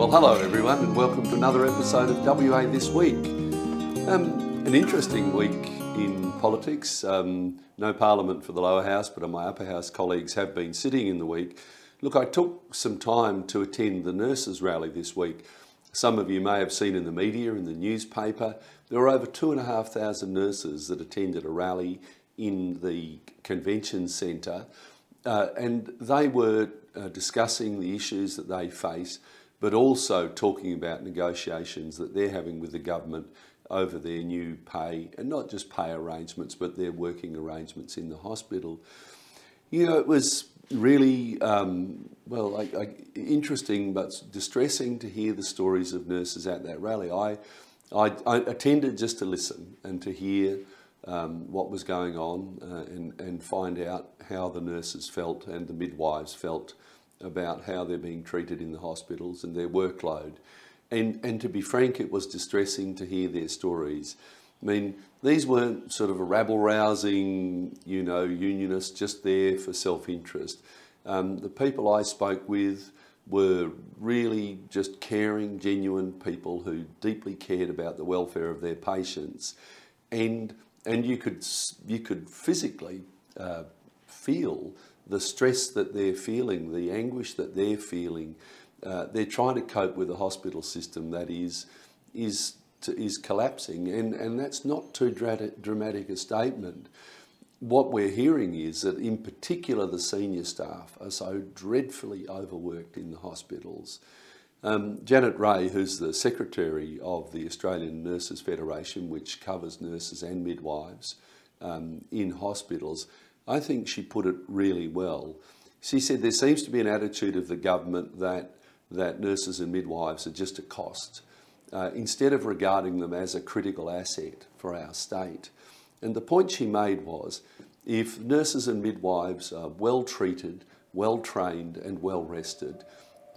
Well, hello everyone and welcome to another episode of WA This Week. An interesting week in politics. No Parliament for the lower house, but my upper house colleagues have been sitting in the week. Look, I took some time to attend the nurses' rally this week. Some of you may have seen in the media, in the newspaper, there were over 2,500 nurses that attended a rally in the convention centre, and they were discussing the issues that they face, but also talking about negotiations that they're having with the government over their new pay, and not just pay arrangements, but their working arrangements in the hospital. You know, it was really, interesting but distressing to hear the stories of nurses at that rally. I attended just to listen and to hear what was going on and find out how the nurses felt and the midwives felt about how they're being treated in the hospitals and their workload. And to be frank, it was distressing to hear their stories. I mean, these weren't sort of a rabble-rousing, unionists just there for self-interest. The people I spoke with were really just caring, genuine people who deeply cared about the welfare of their patients. And you could physically feel the stress that they're feeling, the anguish that they're feeling. They're trying to cope with a hospital system that is collapsing, and that's not too dramatic a statement. What we're hearing is that in particular the senior staff are so dreadfully overworked in the hospitals. Janet Ray, who's the secretary of the Australian Nurses Federation, which covers nurses and midwives in hospitals, I think she put it really well. She said there seems to be an attitude of the government that nurses and midwives are just a cost, instead of regarding them as a critical asset for our state. And the point she made was, if nurses and midwives are well treated, well trained and well rested,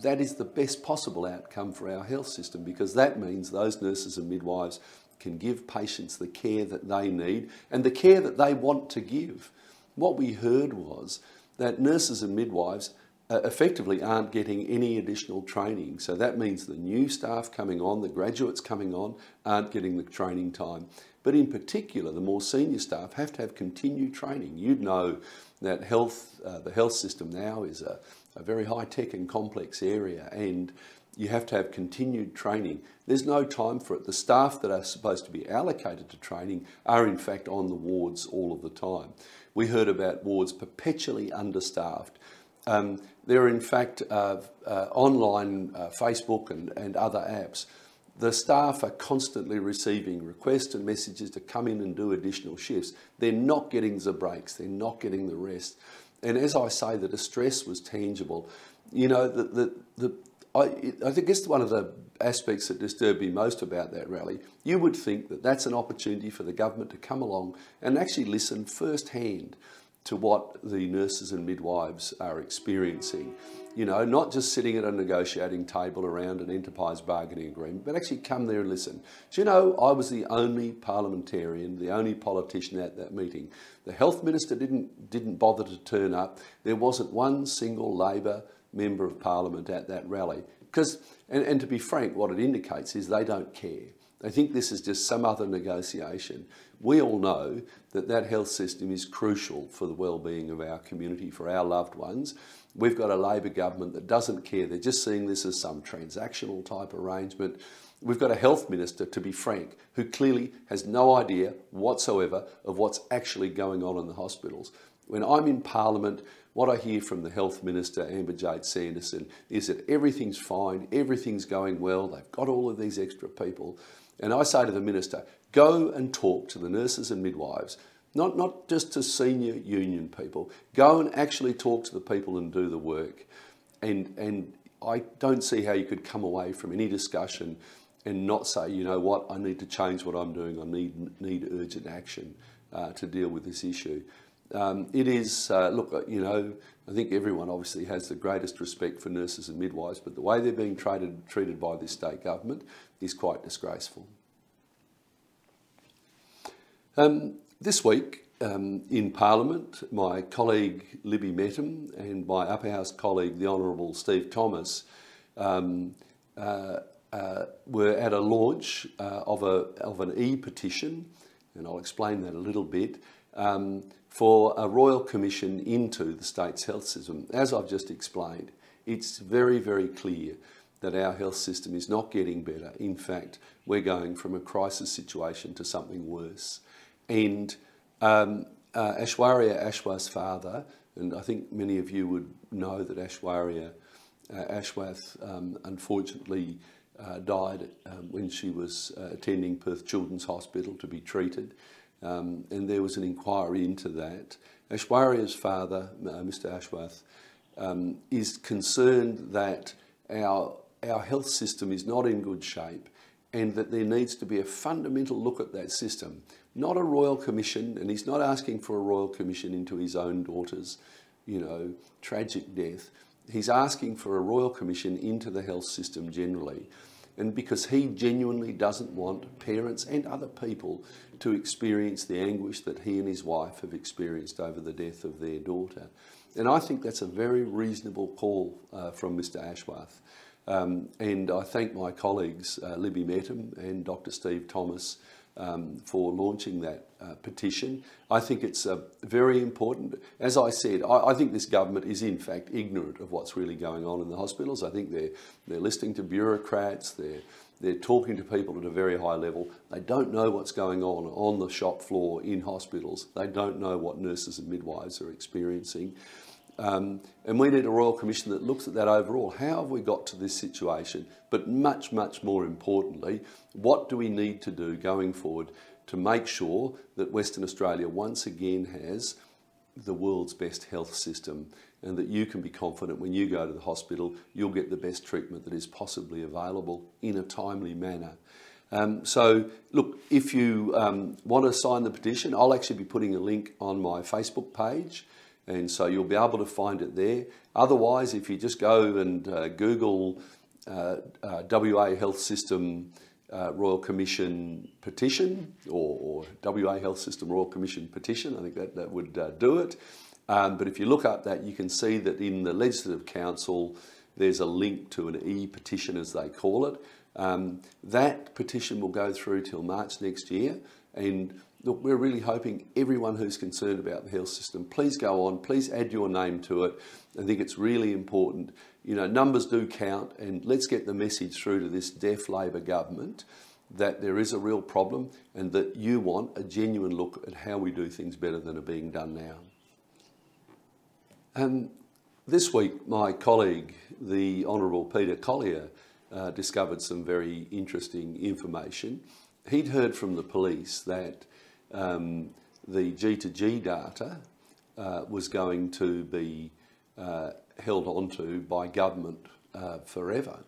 that is the best possible outcome for our health system, because that means those nurses and midwives can give patients the care that they need and the care that they want to give. What we heard was that nurses and midwives effectively aren't getting any additional training. So that means the new staff coming on, the graduates coming on, aren't getting the training time. But in particular, the more senior staff have to have continued training. You'd know that the health system now is a very high-tech and complex area, and you have to have continued training. There's no time for it. The staff that are supposed to be allocated to training are in fact on the wards all of the time. We heard about wards perpetually understaffed. There are in fact online Facebook and other apps. The staff are constantly receiving requests and messages to come in and do additional shifts. They're not getting the breaks, they're not getting the rest. And as I say, the distress was tangible. You know, I guess one of the aspects that disturbed me most about that rally, you would think that that's an opportunity for the government to come along and actually listen firsthand to what the nurses and midwives are experiencing. You know, not just sitting at a negotiating table around an enterprise bargaining agreement, but actually come there and listen. Do you know, I was the only parliamentarian, the only politician at that meeting. The health minister didn't bother to turn up. There wasn't one single Labor member of Parliament at that rally. Because, and to be frank, what it indicates is they don't care. They think this is just some other negotiation. We all know that that health system is crucial for the well-being of our community, for our loved ones. We've got a Labor government that doesn't care. They're just seeing this as some transactional type arrangement. We've got a health minister, to be frank, who clearly has no idea whatsoever of what's actually going on in the hospitals. When I'm in Parliament, what I hear from the Health Minister, Amber Jade Sanderson, is that everything's fine, everything's going well, they've got all of these extra people. And I say to the Minister, go and talk to the nurses and midwives, not just to senior union people. Go and actually talk to the people and do the work. And I don't see how you could come away from any discussion and not say, you know what, I need to change what I'm doing, I need urgent action to deal with this issue. It is, look, you know, I think everyone obviously has the greatest respect for nurses and midwives, but the way they're being treated by this state government is quite disgraceful. This week in Parliament, my colleague Libby Mettam and my upper house colleague, the Honourable Steve Thomas, we're at a launch of an e-petition, and I'll explain that a little bit, for a royal commission into the state's health system. As I've just explained, it's very, very clear that our health system is not getting better. In fact, we're going from a crisis situation to something worse. And Aishwarya Aswath's father, and I think many of you would know that Aishwarya Aswath unfortunately died when she was attending Perth Children's Hospital to be treated, and there was an inquiry into that. Aishwarya's father, Mr. Aswath, is concerned that our health system is not in good shape and that there needs to be a fundamental look at that system. Not a royal commission, and he's not asking for a royal commission into his own daughter's, tragic death. He's asking for a royal commission into the health system generally. And because he genuinely doesn't want parents and other people to experience the anguish that he and his wife have experienced over the death of their daughter. And I think that's a very reasonable call from Mr. Aswath. And I thank my colleagues, Libby Metham and Dr. Steve Thomas, for launching that petition. I think it's very important. As I said, I think this government is in fact ignorant of what's really going on in the hospitals. I think they're listening to bureaucrats, they're talking to people at a very high level. They don't know what's going on the shop floor in hospitals. They don't know what nurses and midwives are experiencing. And we need a Royal Commission that looks at that overall. How have we got to this situation? But much, much more importantly, what do we need to do going forward to make sure that Western Australia once again has the world's best health system, and that you can be confident when you go to the hospital, you'll get the best treatment that is possibly available in a timely manner. So look, if you want to sign the petition, I'll actually be putting a link on my Facebook page, and so you'll be able to find it there. Otherwise, if you just go and Google WA Health System Royal Commission petition, or WA Health System Royal Commission petition, I think that would do it. But if you look up that, you can see that in the Legislative Council, there's a link to an e-petition, as they call it. That petition will go through till March next year. And look, we're really hoping everyone who's concerned about the health system, please go on, please add your name to it. I think it's really important. Numbers do count, and let's get the message through to this deaf Labor government that there is a real problem and that you want a genuine look at how we do things better than are being done now. This week, my colleague, the Honourable Peter Collier, discovered some very interesting information. He'd heard from the police that the G2G data was going to be held onto by government forever.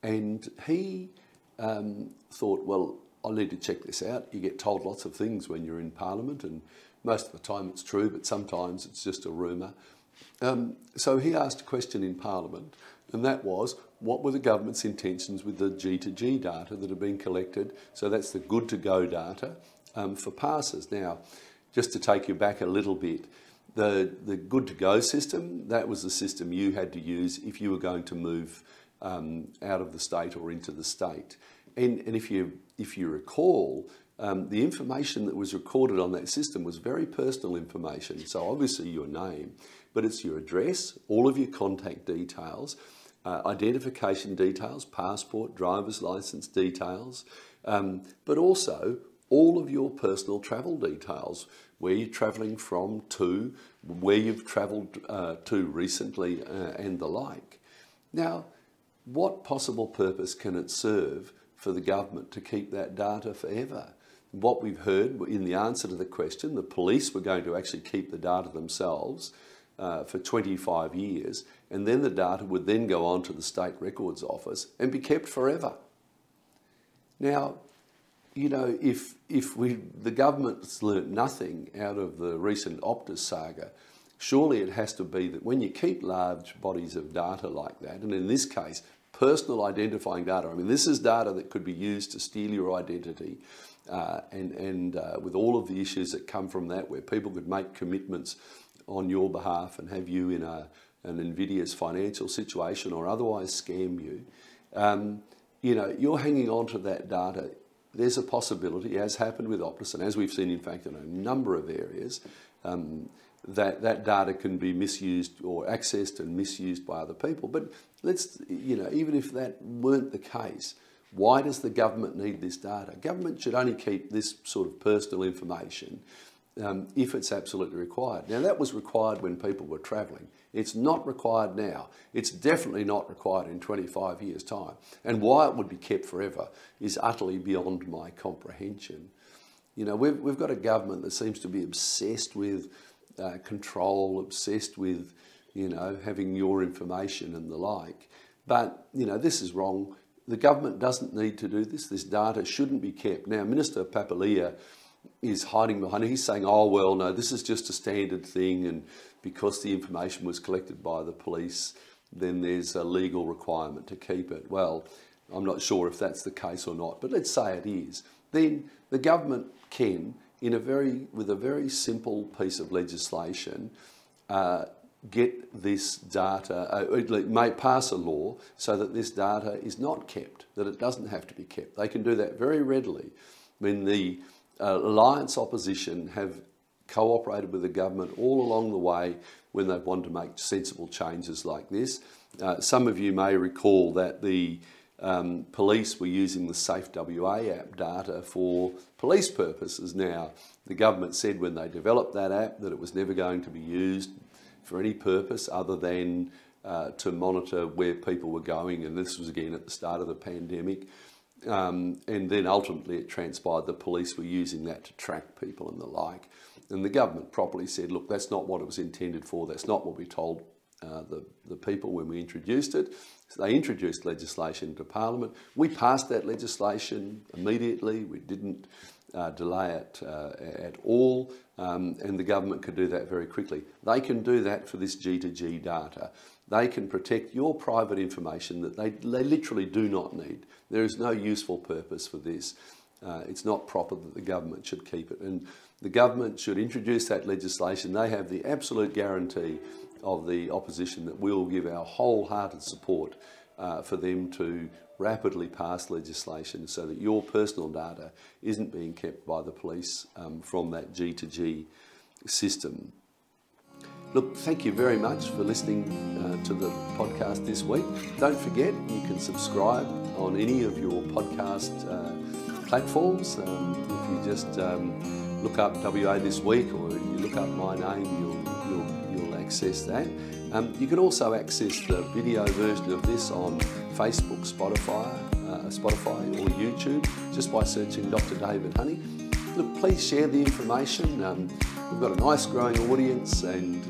And he thought, well, I need to check this out. You get told lots of things when you're in Parliament, and most of the time it's true, but sometimes it's just a rumour. So he asked a question in Parliament, and that was, what were the government's intentions with the G2G data that had been collected? So that's the good to go data for passes. Now, just to take you back a little bit, the good to go system, that was the system you had to use if you were going to move out of the state or into the state. And if you recall, the information that was recorded on that system was very personal information. So obviously your name, but it's your address, all of your contact details, identification details, passport, driver's license details, but also all of your personal travel details, where you're travelling from to, where you've travelled to recently, and the like. Now, what possible purpose can it serve for the government to keep that data forever? What we've heard in the answer to the question, the police were going to actually keep the data themselves for 25 years, and then the data would then go on to the State Records Office and be kept forever. Now, if the government's learnt nothing out of the recent Optus saga, surely it has to be that when you keep large bodies of data like that, and in this case, personal identifying data, I mean, this is data that could be used to steal your identity, and with all of the issues that come from that, where people could make commitments on your behalf and have you in an invidious financial situation or otherwise scam you, you know, you're hanging on to that data. There's a possibility, as happened with Optus, and as we've seen in fact in a number of areas, that data can be misused or accessed and misused by other people. But let's, you know, even if that weren't the case, why does the government need this data? Government should only keep this sort of personal information if it's absolutely required. Now, that was required when people were travelling. It's not required now. It's definitely not required in 25 years' time. And why it would be kept forever is utterly beyond my comprehension. You know, we've got a government that seems to be obsessed with control, obsessed with, you know, having your information and the like. But, you know, this is wrong. The government doesn't need to do this. This data shouldn't be kept. Now, Minister Papalia is hiding behind it. He's saying, oh, well, no, this is just a standard thing, and because the information was collected by the police, then there's a legal requirement to keep it. Well, I'm not sure if that's the case or not, but let's say it is. Then the government can, with a very simple piece of legislation, get this data, may pass a law so that this data is not kept, that it doesn't have to be kept. They can do that very readily. When the alliance opposition have cooperated with the government all along the way when they've wanted to make sensible changes like this. Some of you may recall that the police were using the Safe WA app data for police purposes. Now, the government said when they developed that app that it was never going to be used for any purpose other than to monitor where people were going, and this was again at the start of the pandemic. And then ultimately it transpired the police were using that to track people and the like. And the government properly said, look, that's not what it was intended for. That's not what we told the people when we introduced it. So they introduced legislation to Parliament. We passed that legislation immediately. We didn't delay it at all. And the government could do that very quickly. They can do that for this G2G data. They can protect your private information that they literally do not need. There is no useful purpose for this. It's not proper that the government should keep it. And the government should introduce that legislation. They have the absolute guarantee of the opposition that we'll give our wholehearted support for them to rapidly pass legislation so that your personal data isn't being kept by the police from that G2G system. Look, thank you very much for listening to the podcast this week. Don't forget, you can subscribe on any of your podcast platforms. If you just look up WA This Week, or you look up my name, you'll access that. You can also access the video version of this on Facebook, Spotify or YouTube, just by searching Dr. David Honey. Look, please share the information. We've got a nice growing audience, and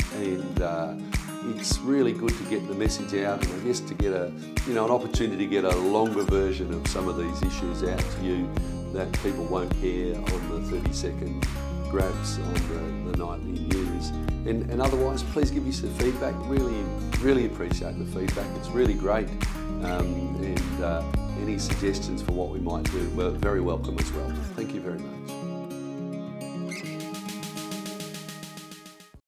it's really good to get the message out, and I guess to get an opportunity to get a longer version of some of these issues out to you that people won't hear on the 30-second grabs on the nightly news. And otherwise, please give us the feedback. Really appreciate the feedback. It's really great. And any suggestions for what we might do, we're very welcome as well. Thank you very much.